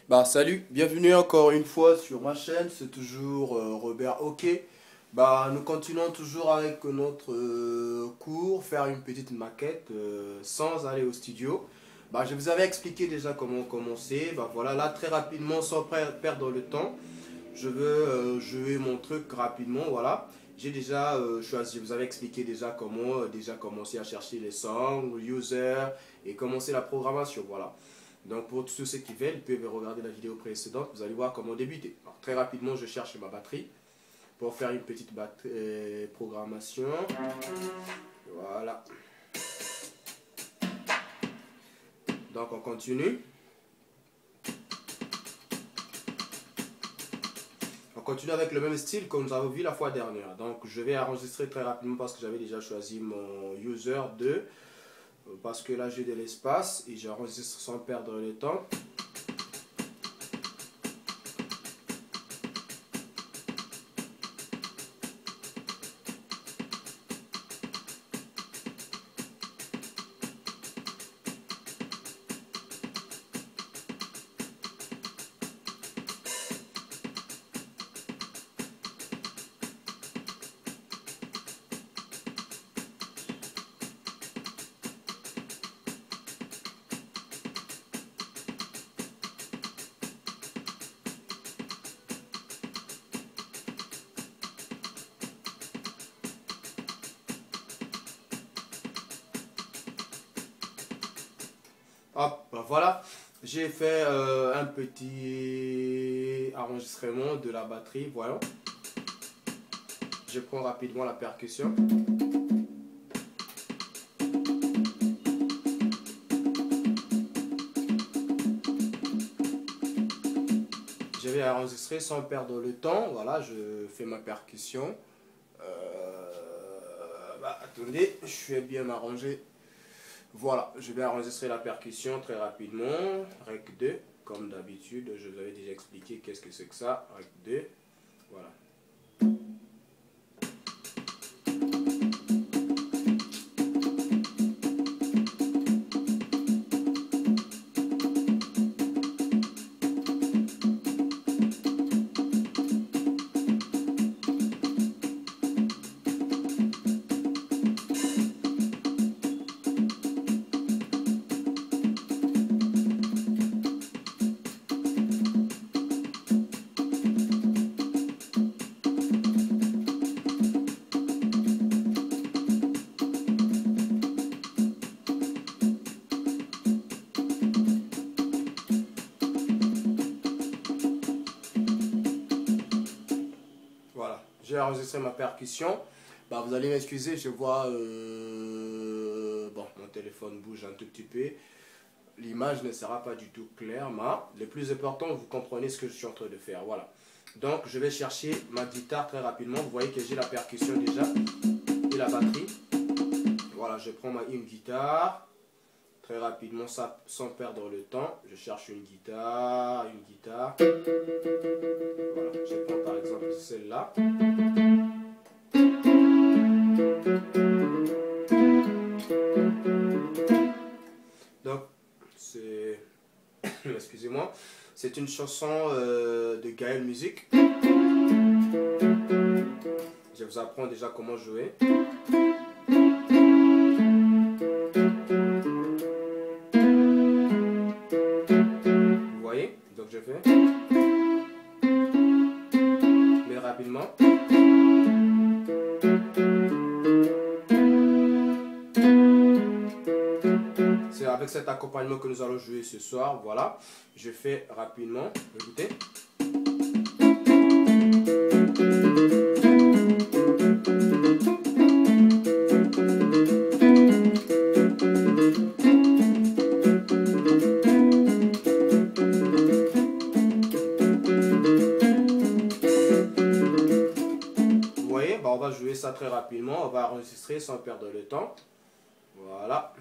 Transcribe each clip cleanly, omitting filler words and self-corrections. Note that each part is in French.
Bah salut, bienvenue encore une fois sur ma chaîne, c'est toujours Robert OK. Bah nous continuons toujours avec notre cours, faire une petite maquette sans aller au studio. Bah je vous avais expliqué déjà comment commencer. Bah voilà, là très rapidement sans perdre le temps, je veux jouer mon truc rapidement, voilà. J'ai déjà choisi, je vous avais expliqué déjà comment déjà commencer à chercher les songs, user et commencer la programmation, voilà. Donc pour tous ceux qui veulent, ils peuvent regarder la vidéo précédente, vous allez voir comment débuter. Alors, très rapidement, je cherche ma batterie pour faire une petite programmation. Voilà. Donc on continue. On continue avec le même style que nous avons vu la fois dernière. Donc je vais enregistrer très rapidement parce que j'avais déjà choisi mon user 2. Parce que là j'ai de l'espace et j'enregistre sans perdre le temps. Hop, ben voilà, j'ai fait un petit enregistrement de la batterie, voilà. Je prends rapidement la percussion. Je vais enregistrer sans perdre le temps, voilà, je fais ma percussion. Attendez, je vais bien m'arranger. Voilà, je vais enregistrer la percussion très rapidement. Rec 2, comme d'habitude, je vous avais déjà expliqué qu'est-ce que c'est que ça. Rec 2, voilà. Voilà, j'ai enregistré ma percussion. Bah, vous allez m'excuser, je vois bon, mon téléphone bouge un tout petit peu. L'image ne sera pas du tout claire, mais le plus important, vous comprenez ce que je suis en train de faire. Voilà. Donc, je vais chercher ma guitare très rapidement. Vous voyez que j'ai la percussion déjà et la batterie. Voilà, je prends une guitare très rapidement, ça, sans perdre le temps. Je cherche une guitare, une guitare. Voilà, je prends par exemple celle-là. Donc, c'est... Excusez-moi. C'est une chanson de Gaël Musique. Je vous apprends déjà comment jouer. Vous voyez? Donc je fais. Mais rapidement. C'est avec cet accompagnement que nous allons jouer ce soir. Voilà. Je fais rapidement. Écoutez. Vous voyez, bah, on va jouer ça très rapidement. On va enregistrer sans perdre le temps. Voilà.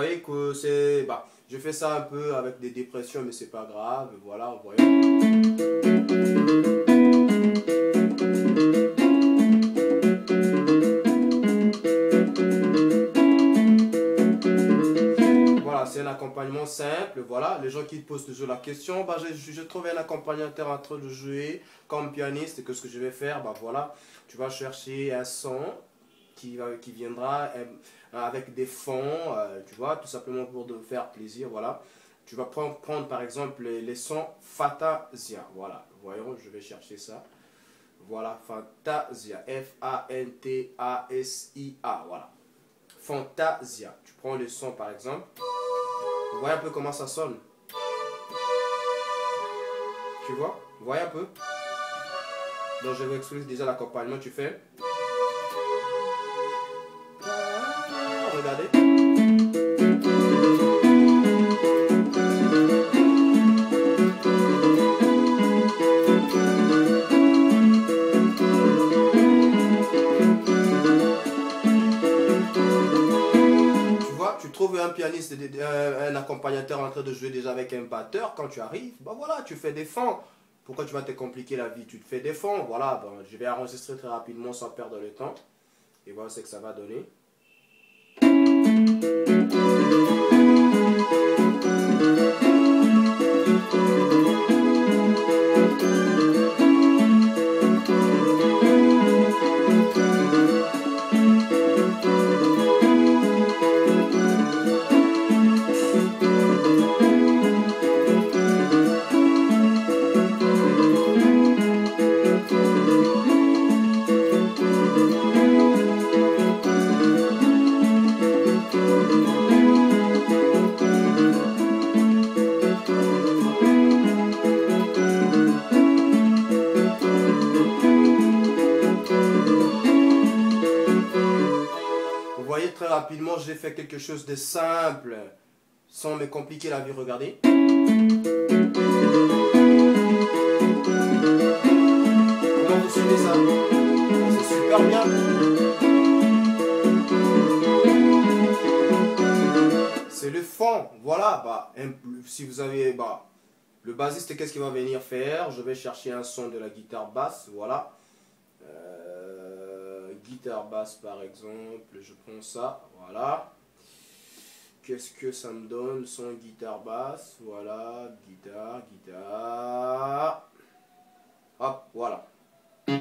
voyez que c'est... Bah, je fais ça un peu avec des dépressions, mais c'est pas grave. Voilà, vous voyez. Voilà, c'est un accompagnement simple. Voilà, les gens qui posent toujours la question, bah, je trouve un accompagnateur en train de jouer comme pianiste. Et que ce que je vais faire, bah voilà, tu vas chercher un son qui viendra avec des fonds, tu vois, tout simplement pour te faire plaisir. Voilà, tu vas prendre par exemple les sons Fantasia. Voilà, voyons, je vais chercher ça. Voilà, Fantasia, F-A-N-T-A-S-I-A. Voilà, Fantasia. Tu prends le son par exemple. Vous voyez un peu comment ça sonne. Tu vois? Vous voyez un peu? Donc je vais expliquer déjà l'accompagnement. Tu fais. Regardez. Tu trouves un pianiste, un accompagnateur en train de jouer déjà avec un batteur, quand tu arrives, bah voilà, tu fais des fonds. Pourquoi tu vas te compliquer la vie? Tu te fais des fonds, voilà, bon, je vais enregistrer très rapidement sans perdre le temps. Et voilà ce que ça va donner. Vous voyez, très rapidement, j'ai fait quelque chose de simple, sans me compliquer la vie. Regardez. Comment vous suivez ça? C'est super bien. C'est le fond. Voilà. Bah, si vous avez... Bah, le bassiste, qu'est-ce qu'il va venir faire? Je vais chercher un son de la guitare basse. Voilà. Guitare basse par exemple, je prends ça, voilà. Qu'est-ce que ça me donne? Son guitare basse, voilà, guitare. Hop, voilà. Vous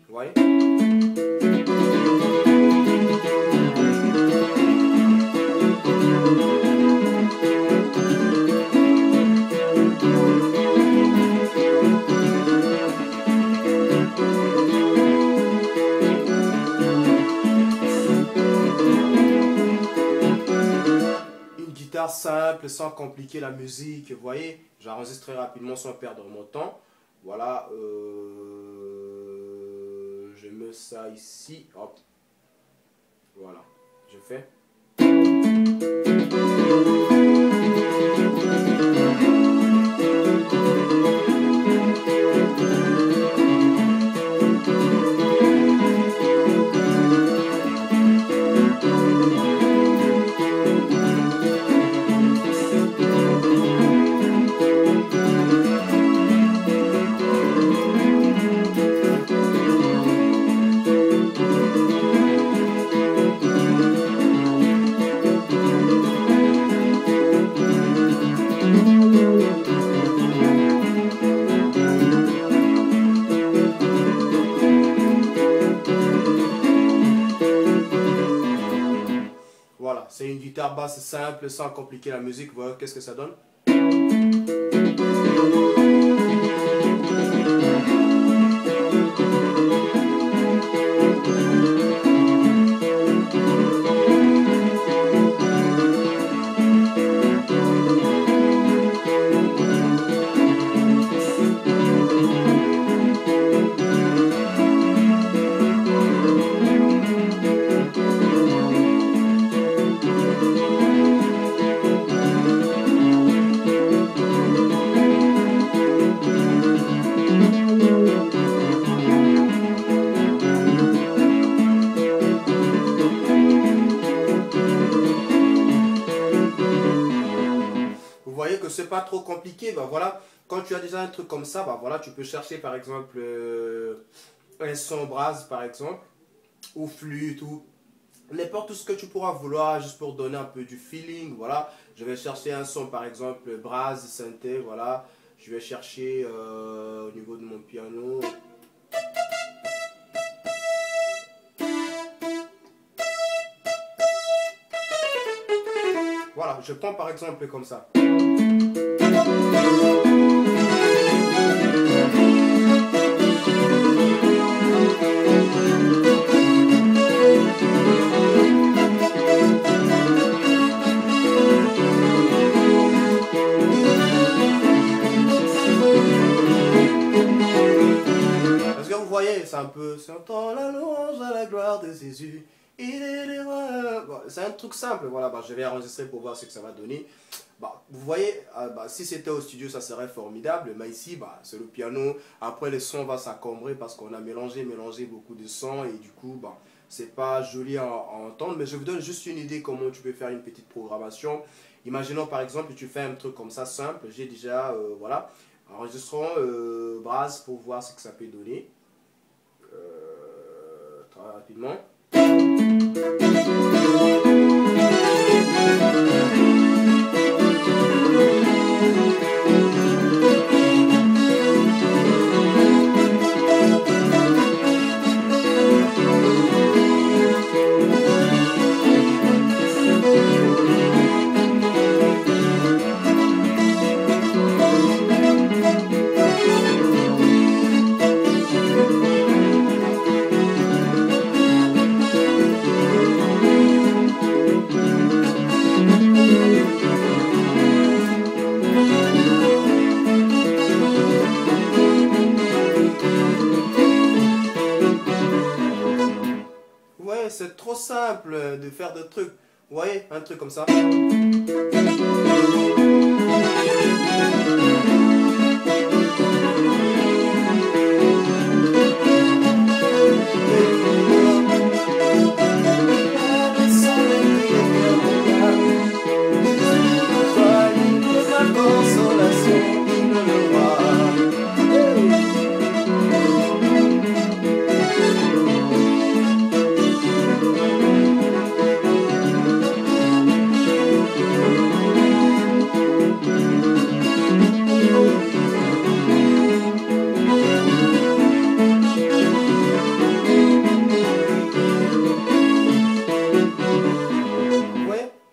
voyez? Simple, sans compliquer la musique, vous voyez, j'enregistre très rapidement sans perdre mon temps. Voilà, je mets ça ici, hop, voilà, je fais. Voilà, c'est une guitare basse simple, sans compliquer la musique. Voilà, qu'est-ce que ça donne? voyez que c'est pas trop compliqué. Bah voilà, quand tu as déjà un truc comme ça, bah voilà, tu peux chercher par exemple un son brasse par exemple, ou flûte, ou n'importe ce que tu pourras vouloir, juste pour donner un peu du feeling. Voilà, je vais chercher un son par exemple brasse, synthé, voilà. Je vais chercher au niveau de mon piano. Voilà, je prends par exemple comme ça. Parce que vous voyez, c'est un peu... Sentant la louange à la gloire de Jésus. Il est l'erreur. Bon, c'est un truc simple, voilà, bah, je vais enregistrer pour voir ce que ça va donner. Bah, vous voyez, bah, si c'était au studio, ça serait formidable, mais ici, bah, c'est le piano. Après, le son va s'encombrer parce qu'on a mélangé beaucoup de sons et du coup, bah, c'est pas joli à entendre. Mais je vous donne juste une idée comment tu peux faire une petite programmation. Imaginons par exemple que tu fais un truc comme ça simple. J'ai déjà, voilà, enregistrons Brass pour voir ce que ça peut donner. Très rapidement. Ouais, c'est trop simple de faire des trucs. Vous voyez, un truc comme ça.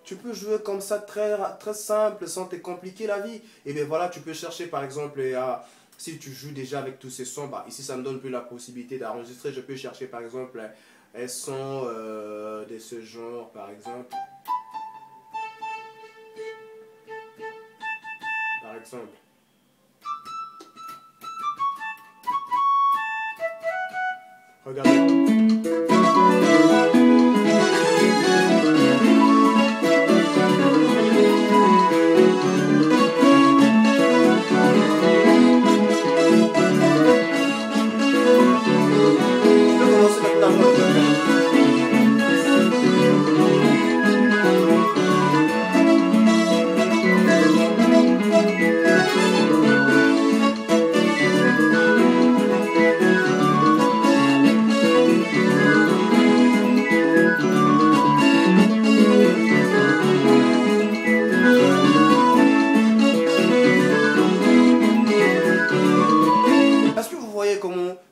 Tu peux jouer comme ça très simple sans te compliquer la vie. Et bien voilà, tu peux chercher par exemple, si tu joues déjà avec tous ces sons, bah, ici ça me donne plus la possibilité d'enregistrer. Je peux chercher par exemple un son de ce genre par exemple. Par exemple. Regardez.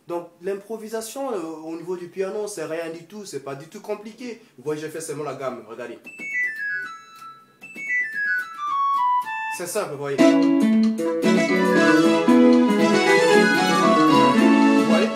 Donc l'improvisation au niveau du piano, c'est rien du tout, c'est pas du tout compliqué. Vous voyez, j'ai fait seulement la gamme, regardez. C'est simple, vous voyez. Vous voyez?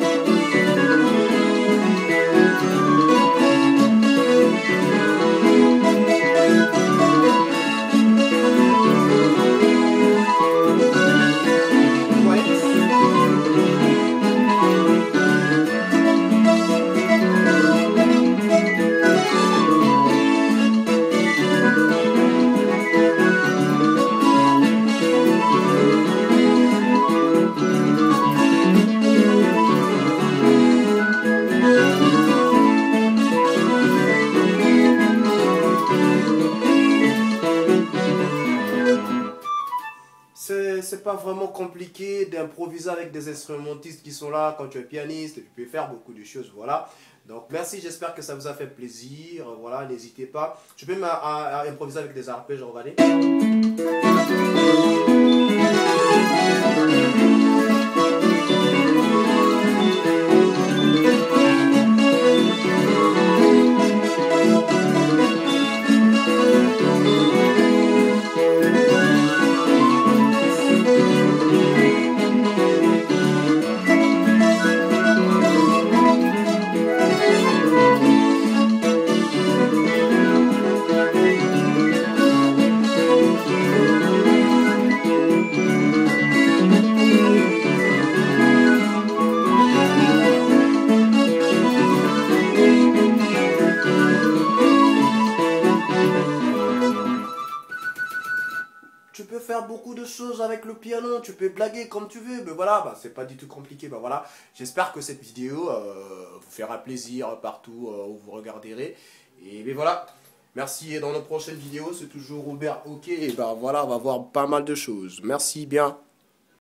c'est pas vraiment compliqué d'improviser avec des instrumentistes qui sont là quand tu es pianiste, tu peux faire beaucoup de choses, voilà. Donc merci, j'espère que ça vous a fait plaisir, voilà, n'hésitez pas. Tu peux improviser avec des arpèges, regardez. Tu peux faire beaucoup de choses avec le piano, tu peux blaguer comme tu veux, mais voilà, bah, c'est pas du tout compliqué, bah voilà. J'espère que cette vidéo vous fera plaisir partout où vous regarderez. Et ben voilà, merci, et dans nos prochaines vidéos, c'est toujours Robert OK, et ben voilà, on va voir pas mal de choses. Merci bien.